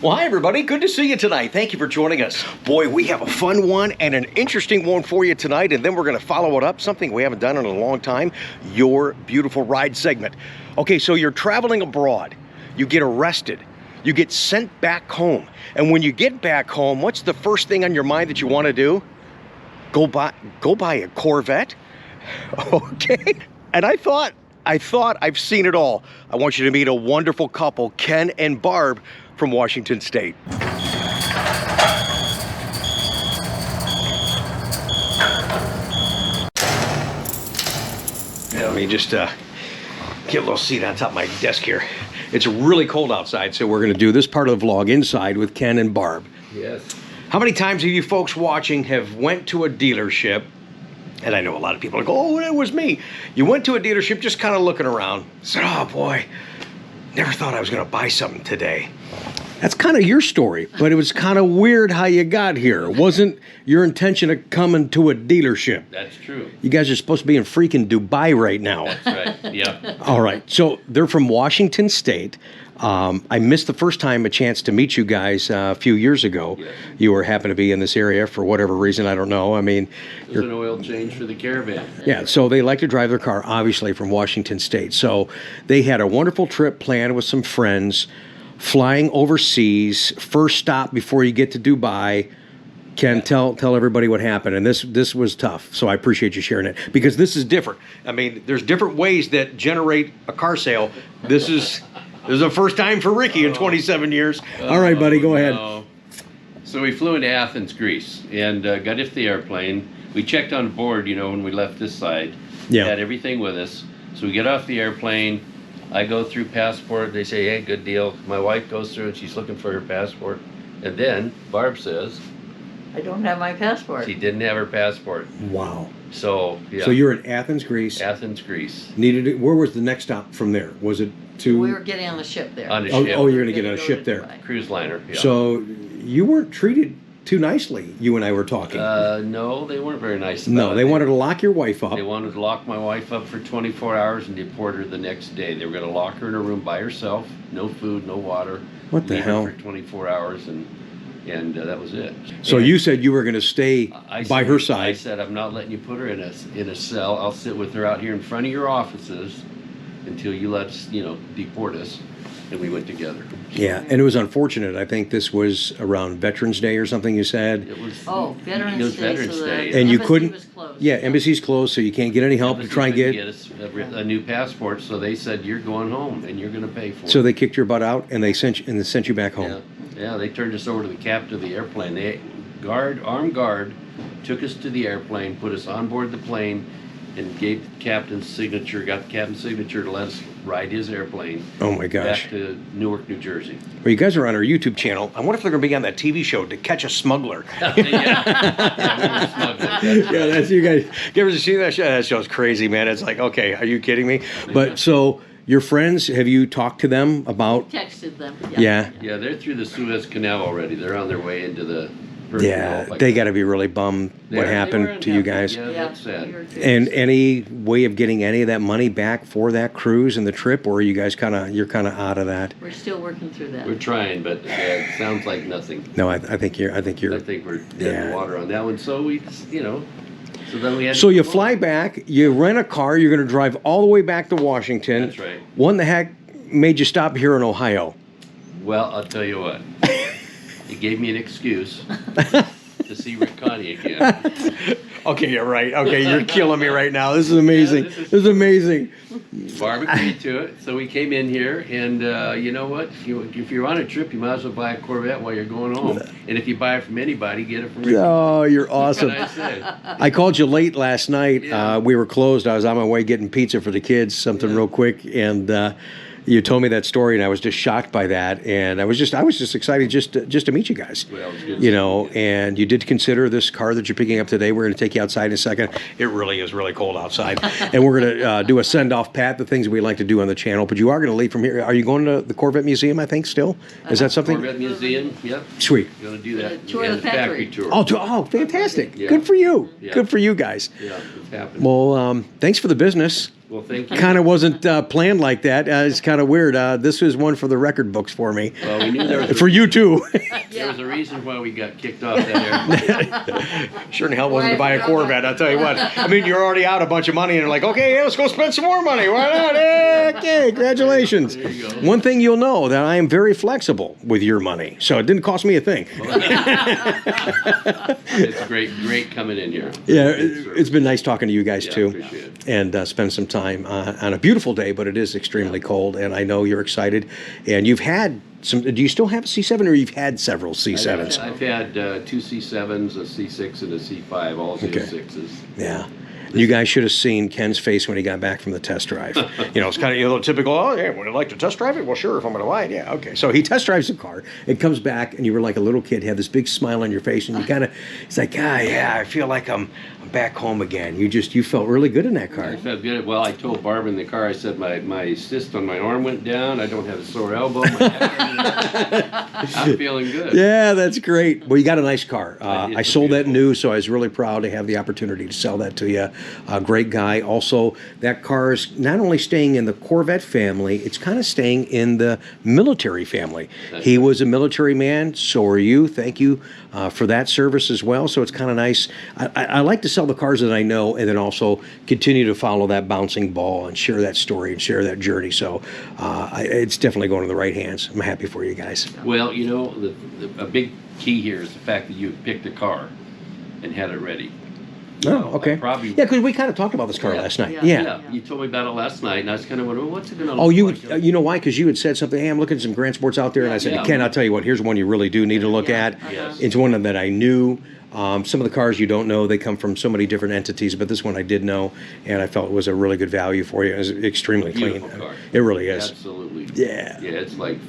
Well, hi, everybody. Good to see you tonight. Thank you for joining us. Boy, we have a fun one and an interesting one for you tonight, and then we're going to follow it up, something we haven't done in a long time, your beautiful ride segment. Okay, so you're traveling abroad. You get arrested. You get sent back home. And when you get back home, what's the first thing on your mind that you want to do? Go buy a Corvette? Okay. And I thought I've seen it all. I want you to meet a wonderful couple, Ken and Barb, from Washington State. Let me just get a little seat on top of my desk here. It's really cold outside, so we're going to do this part of the vlog inside with Ken and Barb. Yes. How many times have you folks watching have went to a dealership? And I know a lot of people are like, oh, it was me. You went to a dealership just kind of looking around. Said, oh boy, never thought I was going to buy something today. That's kind of your story, but it was kind of weird how you got here. It wasn't your intention of coming to a dealership. That's true. You guys are supposed to be in freaking Dubai right now. That's right, yeah. All right, so they're from Washington State. I missed the first time a chance to meet you guys a few years ago. Yes. You were happened to be in this area for whatever reason, I don't know. I mean, it was an oil change for the Caravan. Yeah, so they like to drive their car, obviously, from Washington State. So they had a wonderful trip planned with some friends, flying overseas, first stop before you get to Dubai. Ken, tell everybody what happened. And this was tough, so I appreciate you sharing it, because this is different. I mean, there's different ways that generate a car sale. This is the first time for Ricky in 27 years. All right, buddy, go ahead. No. So we flew into Athens, Greece, and got off the airplane. We checked on board, you know, when we left this side. Yeah. Had everything with us. So we get off the airplane. I go through passport. They say, hey, good deal. My wife goes through and she's looking for her passport. And then Barb says, I don't have my passport. she didn't have her passport. Wow. So, yeah. So you're in Athens, Greece. Athens, Greece. Needed it. Where was the next stop from there? Was it to? We were getting on the ship there. On a Oh, ship. oh, you're going to get Gonna on a go ship to there. Dubai. Cruise liner. Yeah. So you weren't treated too nicely. You and I were talking. No, they weren't very nice about it. No, they wanted to lock your wife up. They wanted to lock my wife up for 24 hours and deport her the next day. They were going to lock her in a room by herself, no food, no water. What the leave her hell? For 24 hours, and that was it. So And you said you were going to stay by her I side. said, I'm not letting you put her in a cell. I'll sit with her out here in front of your offices until you let us, deport us. And we went together. Yeah, and it was unfortunate. I think this was around Veterans Day or something you said. It was. Veterans it was Day. Veterans So Day. And you embassy couldn't. was closed. Yeah, embassy's closed, so you can't get any help to try and Embassy get. couldn't get us a new passport, so they said you're going home and you're going to pay for it. So they kicked your butt out and they sent you back home. Yeah, they turned us over to the captain of the airplane. They armed guard took us to the airplane, put us on board the plane, and gave the captain's signature, got the captain's signature to let us ride his airplane. Oh my gosh. Back to Newark, New Jersey. Well, you guys are on our YouTube channel. I wonder if they're going to be on that TV show, To Catch a Smuggler. Yeah, we were smuggling. Yeah, that's you guys. You ever see that show? That show's crazy, man. It's like, okay, are you kidding me? But so your friends, have you talked to them about? Texted them. Yeah. Yeah, they're through the Suez Canal already. They're on their way into the Persian Yeah, Gulf. they got to be really bummed what They were happened to you unhappy. guys. Yeah, that's sad. And any way of getting any of that money back for that cruise and the trip, or are you guys you're kind of out of that? We're still working through that. We're trying, but it sounds like nothing. No, I think you're. I think we're dead in Yeah. the water on that one. So we, so then we had. So to you go fly home. back, you rent a car, you're going to drive all the way back to Washington. That's right. What the heck made you stop here in Ohio? Well, I'll tell you what. It gave me an excuse to see Rick Conti again. Okay, you're right. Okay, you're killing me right now. This is amazing. Yeah, this is amazing. Barb agreed to it, so we came in here, and you know what? If you're on a trip, you might as well buy a Corvette while you're going home. And if you buy it from anybody, get it from Rick. Oh, you're awesome. That's what I said. I called you late last night. Yeah. We were closed. I was on my way getting pizza for the kids, something real quick, and you told me that story, and I was just shocked by that. And I was just excited just to meet you guys. Well, it's good. And you did consider this car that you're picking up today. We're going to take you outside in a second. It really is really cold outside, and we're going to do a send off, Pat. The things we like to do on the channel. But you are going to leave from here. Are you going to the Corvette Museum? I think still. Is that something? Corvette Museum, yep. Sweet. Going to do that. Tour of And the factory. tour. Oh, fantastic. Yeah. Good for you. Yeah. Good for you guys. Yeah, it's happening. Well, thanks for the business. Well, thank you. Kind of wasn't planned like that. It's kind of weird. This was one for the record books for me. Well, we knew there was For you too. there was a reason why we got kicked off that airplane. Sure in hell wasn't to buy a Corvette, I'll tell you what. I mean, you're already out a bunch of money and you're like, okay, yeah, let's go spend some more money. Why not? Okay, congratulations. There you go. One thing you'll know, that I am very flexible with your money. So it didn't cost me a thing. It's great coming in here. Yeah, it's been nice talking to you guys Yeah, too. appreciate it. And spend some time on a beautiful day, but it is extremely cold. And I know you're excited. And you've had some, do you still have a C7 or you've had several C7s? I've had two C7s, a C6, and a C5, all C6s. Yeah. You guys should have seen Ken's face when he got back from the test drive. You know, it's kind of a little typical, oh, yeah, would I like to test drive it? Well, sure, if I'm going to buy it, yeah, okay. So he test drives the car. It comes back, and you were like a little kid, had this big smile on your face, and you kind of, it's like, yeah, I feel like I'm back home again. You felt really good in that car. I felt good. Well, I told Barb in the car, I said, my cyst on my arm went down. I don't have a sore elbow. I'm feeling good. Yeah, that's great. Well, you got a nice car. I It's sold that beautiful. new, so I was really proud to have the opportunity to sell that to you. Great guy. Also, that car is not only staying in the Corvette family, it's kind of staying in the military family. He was a military man, so are you. Thank you for that service as well. So it's kind of nice. I like to sell the cars that I know and then also continue to follow that bouncing ball and share that story and share that journey. So it's definitely going in the right hands. I'm happy for you guys. Well, you know, a big key here is the fact that you picked a car and had it ready. Oh, okay. Probably. Yeah, because we kind of talked about this car last night. Yeah. Yeah. You told me about it last night, and I was kind of wondering, what's it going to look Oh, you like? you know why? Because you had said something. Hey, I'm looking at some Grand Sports out there, and I said, Yeah. Ken, I'll tell you what. Here's one you really do need to look at. Yes. It's one that I knew. Some of the cars you don't know, they come from so many different entities, but this one I did know, and I felt it was a really good value for you. It was extremely clean. Beautiful car. It really is. Absolutely. Yeah. Yeah, it's like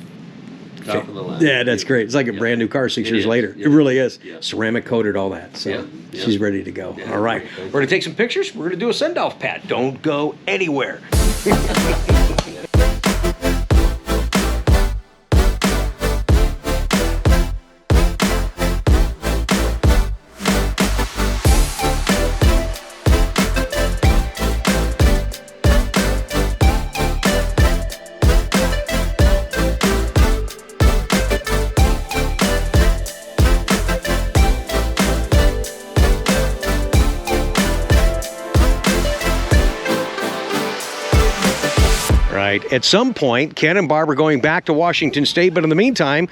top of the line. Yeah, that's great. It's like a Yeah. brand new car 6 It years is. later. Yeah. It really is. Yeah. Ceramic coated, all that. So Yeah. Yeah. she's ready to go. Yeah. All right. We're going to take some pictures. We're going to do a send-off, Pat. Don't go anywhere. Right. At some point, Ken and Barb are going back to Washington State, but in the meantime,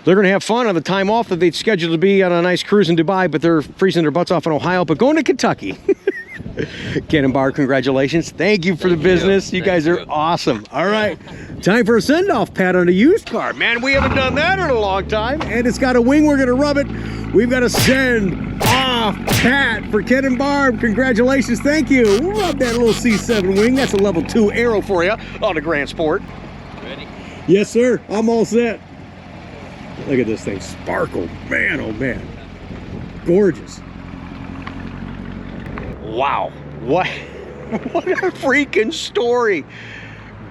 they're going to have fun on the time off that they'd scheduled to be on a nice cruise in Dubai, but they're freezing their butts off in Ohio, but going to Kentucky. Ken and Barb, congratulations. Thank you for the business. You guys are awesome. All right. Time for a send-off, Pat, on a used car. Man, we haven't done that in a long time, and it's got a wing. We're going to rub it. We've got to send off Pat for Ken and Barb. Congratulations. Thank you. Rub that little C7 wing. That's a level 2 Aero for you on the Grand Sport. Ready? Yes, sir. I'm all set. Look at this thing sparkle. Man, oh man. Gorgeous. Wow. What a freaking story.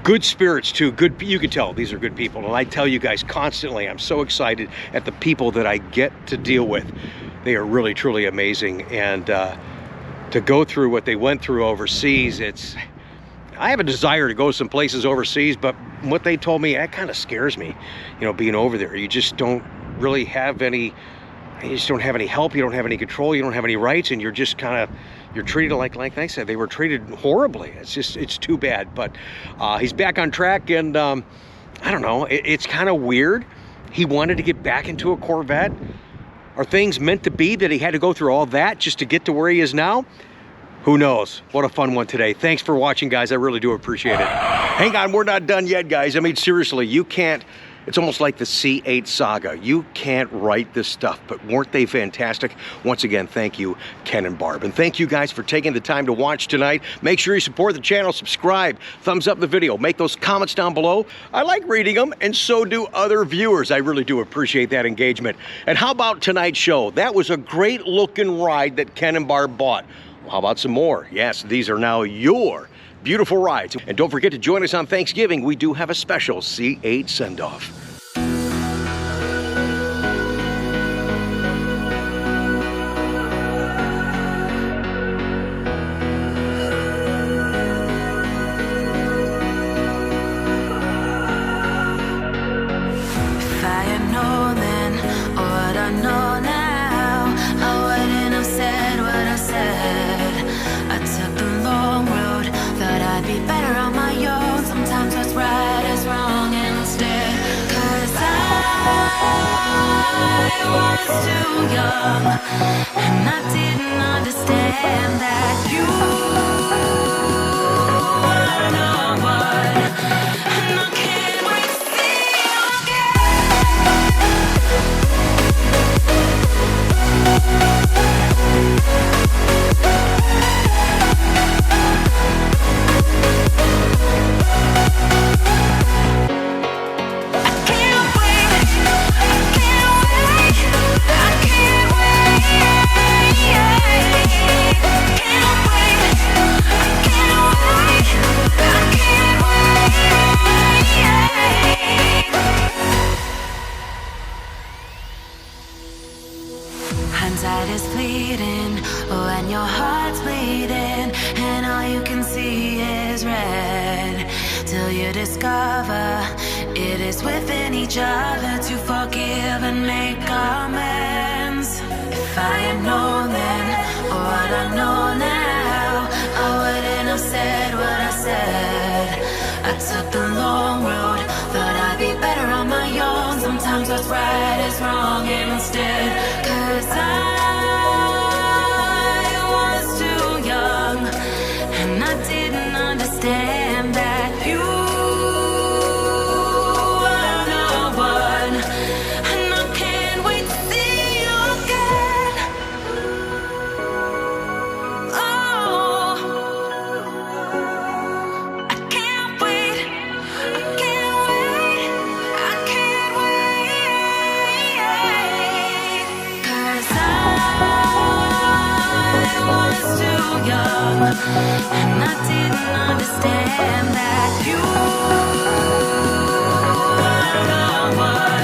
Good spirits too. Good, you can tell these are good people. And I tell you guys constantly, I'm so excited at the people that I get to deal with. They are really, truly amazing. And to go through what they went through overseas, I have a desire to go some places overseas, but what they told me, that kind of scares me. You know, being over there, you just don't really have any, you just don't have any help, you don't have any control, you don't have any rights, and you're just kind of, you're treated like I said, they were treated horribly. It's too bad. But he's back on track, and I don't know, it's kind of weird. He wanted to get back into a Corvette. Are things meant to be that he had to go through all that just to get to where he is now? Who knows? What a fun one today. Thanks for watching, guys. I really do appreciate it. Hang on, we're not done yet, guys. I mean, seriously, you can't, it's almost like the C8 saga. You can't write this stuff, but weren't they fantastic? Once again, thank you, Ken and Barb. And thank you guys for taking the time to watch tonight. Make sure you support the channel, subscribe, thumbs up the video, make those comments down below. I like reading them, and so do other viewers. I really do appreciate that engagement. And how about tonight's show? That was a great looking ride that Ken and Barb bought. Well, how about some more? Yes, these are now your beautiful rides. And don't forget to join us on Thanksgiving. We do have a special C8 send-off. was too young, and I didn't understand that you were the one, and I can't wait to see you hindsight is fleeting when your heart's bleeding and all you can see is red, till you discover it is within each other to forgive and make amends. If I had known then what I know now, I wouldn't have said what I said. I took the long road, thought I'd be better on my own. Sometimes what's right is wrong instead, 'cause I was too young, and I didn't understand that you were the one, and I can't wait to see you again. Oh, I can't wait, I can't wait, I can't wait, 'cause I was too young, and I didn't understand that you were the one.